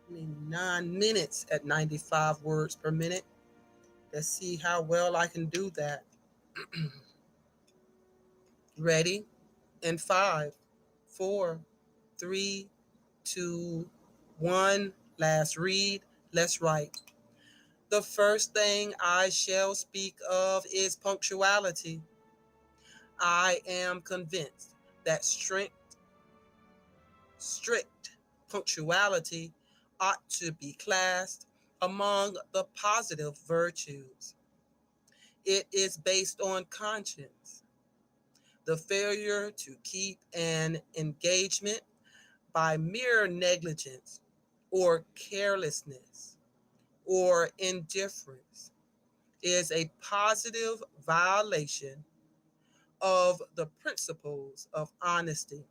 9 minutes at 95 words per minute. Let's see how well I can do that. Ready? In five, four, three, two, one. Last read. Let's write. The first thing I shall speak of is punctuality. I am convinced that strict punctuality ought to be classed among the positive virtues. It is based on conscience. The failure to keep an engagement by mere negligence or carelessness or indifference is a positive violation of the principles of honesty.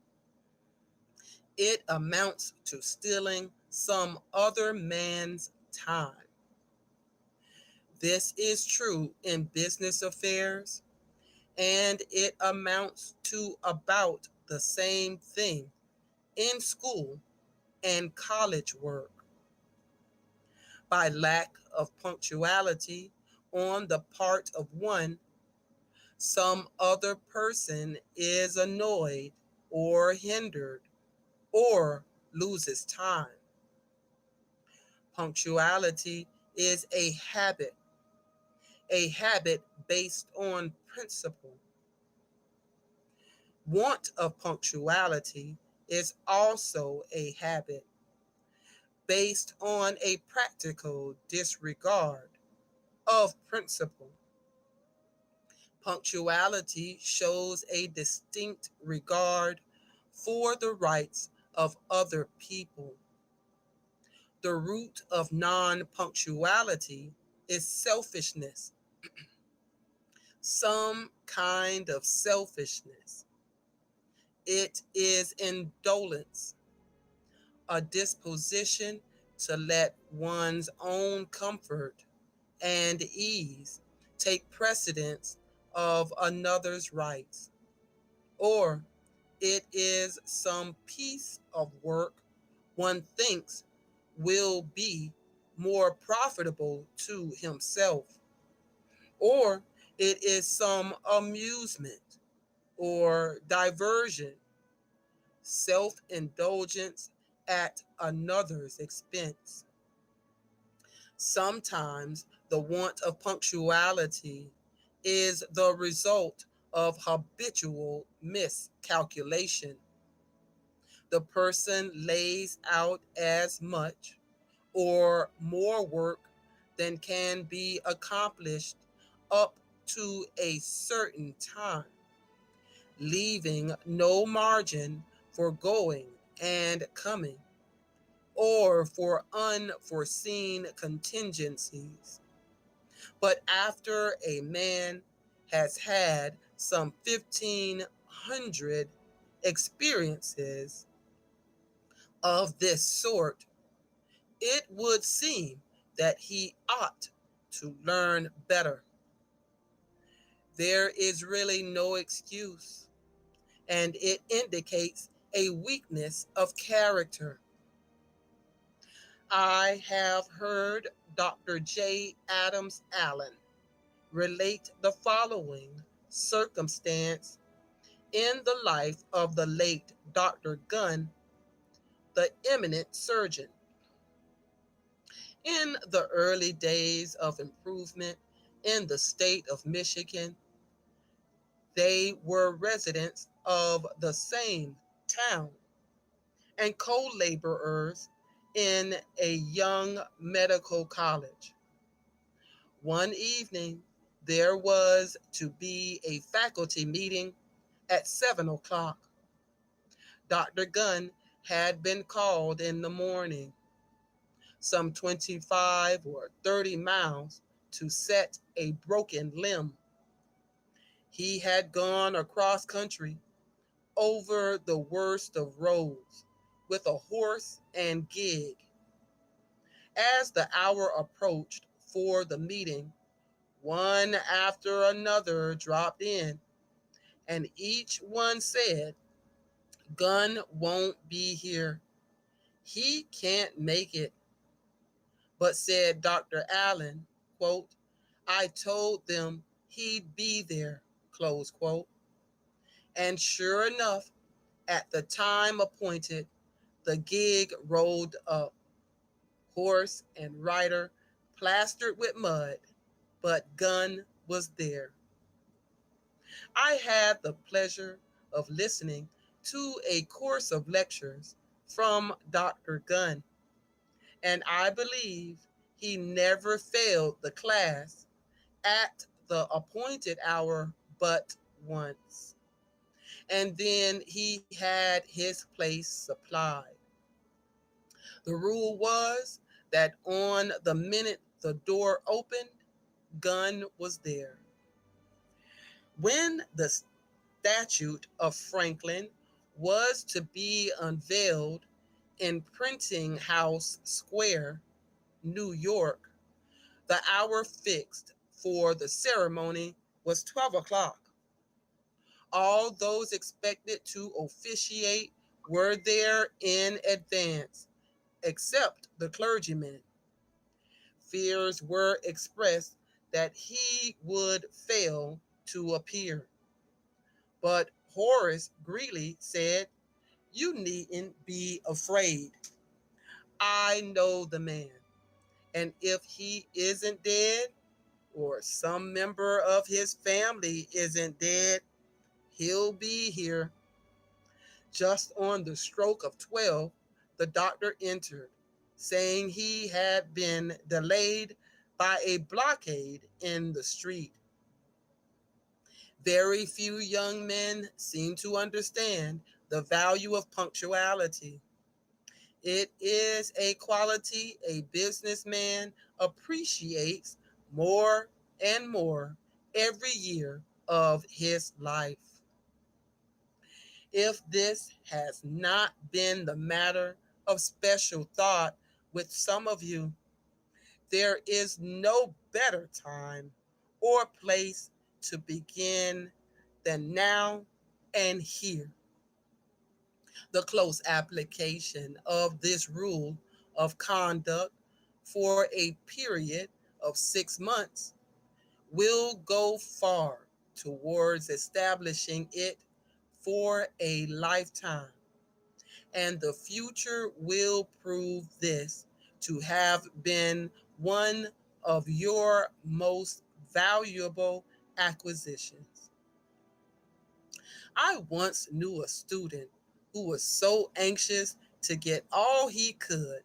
It amounts to stealing some other man's time. This is true in business affairs, and it amounts to about the same thing in school and college work. By lack of punctuality on the part of one, some other person is annoyed or hindered or loses time. Punctuality is a habit based on principle. Want of punctuality is also a habit based on a practical disregard of principle. Punctuality shows a distinct regard for the rights of other people. The root of non punctuality is selfishness, some kind of selfishness. It is indolence, a disposition to let one's own comfort and ease take precedence of another's rights. Or it is some piece of work one thinks will be more profitable to himself. Or it is some amusement or diversion, self indulgence at another's expense. Sometimes the want of punctuality is the result of habitual miscalculation. The person lays out as much or more work than can be accomplished up to a certain time, leaving no margin for going and coming or for unforeseen contingencies. But after a man has had some 1,500 experiences of this sort, it would seem that he ought to learn better. There is really no excuse, and it indicates a weakness of character. I have heard Dr. J. Adams Allen relate the following circumstance in the life of the late Dr. Gunn, the eminent surgeon. In the early days of improvement in the state of Michigan, they were residents of the same town and co laborers in a young medical college. One evening, there was to be a faculty meeting at 7 o'clock. Dr. Gunn had been called in the morning, some 25 or 30 miles, to set a broken limb. He had gone across country over the worst of roads with a horse and gig. As the hour approached for the meeting, one after another dropped in, and each one said, "Gunn won't be here. He can't make it. But said Dr. Allen, quote, I told them he'd be there, close quote. And sure enough, at the time appointed, the gig rolled up, horse and rider plastered with mud, but Gunn was there. I had the pleasure of listening to a course of lectures from Dr. Gunn, and I believe he never failed the class at the appointed hour but once. And then he had his place supplied. The rule was that on the minute the door opened, Gunn was there. When the statute of Franklin was to be unveiled in Printing House Square, New York, the hour fixed for the ceremony was 12 o'clock. All those expected to officiate were there in advance, except the clergyman. Fears were expressed that he would fail to appear. But Horace Greeley said, You needn't be afraid. I know the man. And if he isn't dead, or some member of his family isn't dead, he'll be here. Just on the stroke of 12, the doctor entered, saying he had been delayed by a blockade in the street. Very few young men seem to understand the value of punctuality. It is a quality a businessman appreciates more and more every year of his life. If this has not been the matter of special thought with some of you, there is no better time or place to begin than now and here. The close application of this rule of conduct for a period of 6 months will go far towards establishing it for a lifetime, and the future will prove this to have been one of your most valuable acquisitions. I once knew a student who was so anxious to get all he could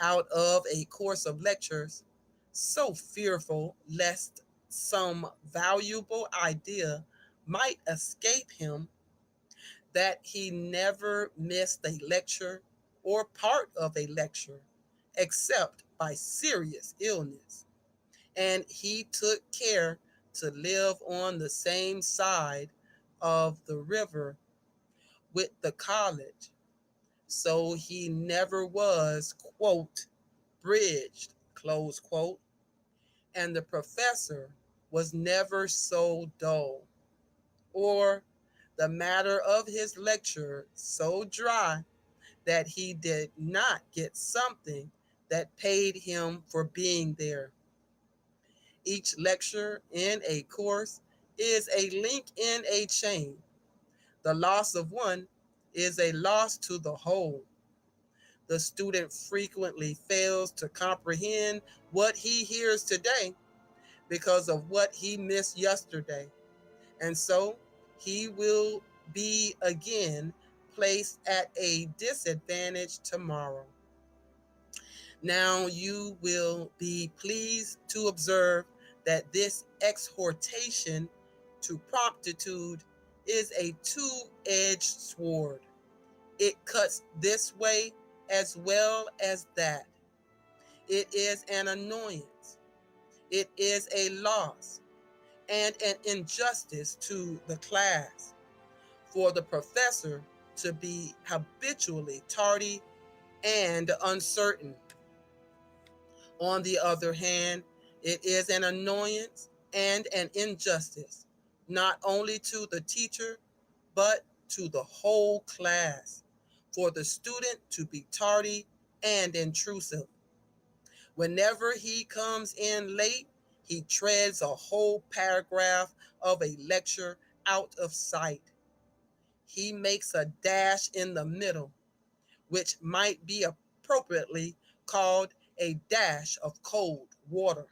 out of a course of lectures, so fearful lest some valuable idea might escape him, that he never missed a lecture or part of a lecture except by serious illness. And he took care to live on the same side of the river with the college. So he never was, quote, bridged, close quote. And the professor was never so dull, or the matter of his lecture so dry that he did not get something that paid him for being there. Each lecture in a course is a link in a chain. The loss of one is a loss to the whole. The student frequently fails to comprehend what he hears today because of what he missed yesterday. And so he will be again placed at a disadvantage tomorrow. Now you will be pleased to observe that this exhortation to promptitude is a two-edged sword. It cuts this way as well as that. It is an annoyance. It is a loss and an injustice to the class for the professor to be habitually tardy and uncertain. On the other hand, it is an annoyance and an injustice, not only to the teacher, but to the whole class, for the student to be tardy and intrusive. Whenever he comes in late, he treads a whole paragraph of a lecture out of sight. He makes a dash in the middle, which might be appropriately called a dash of cold water.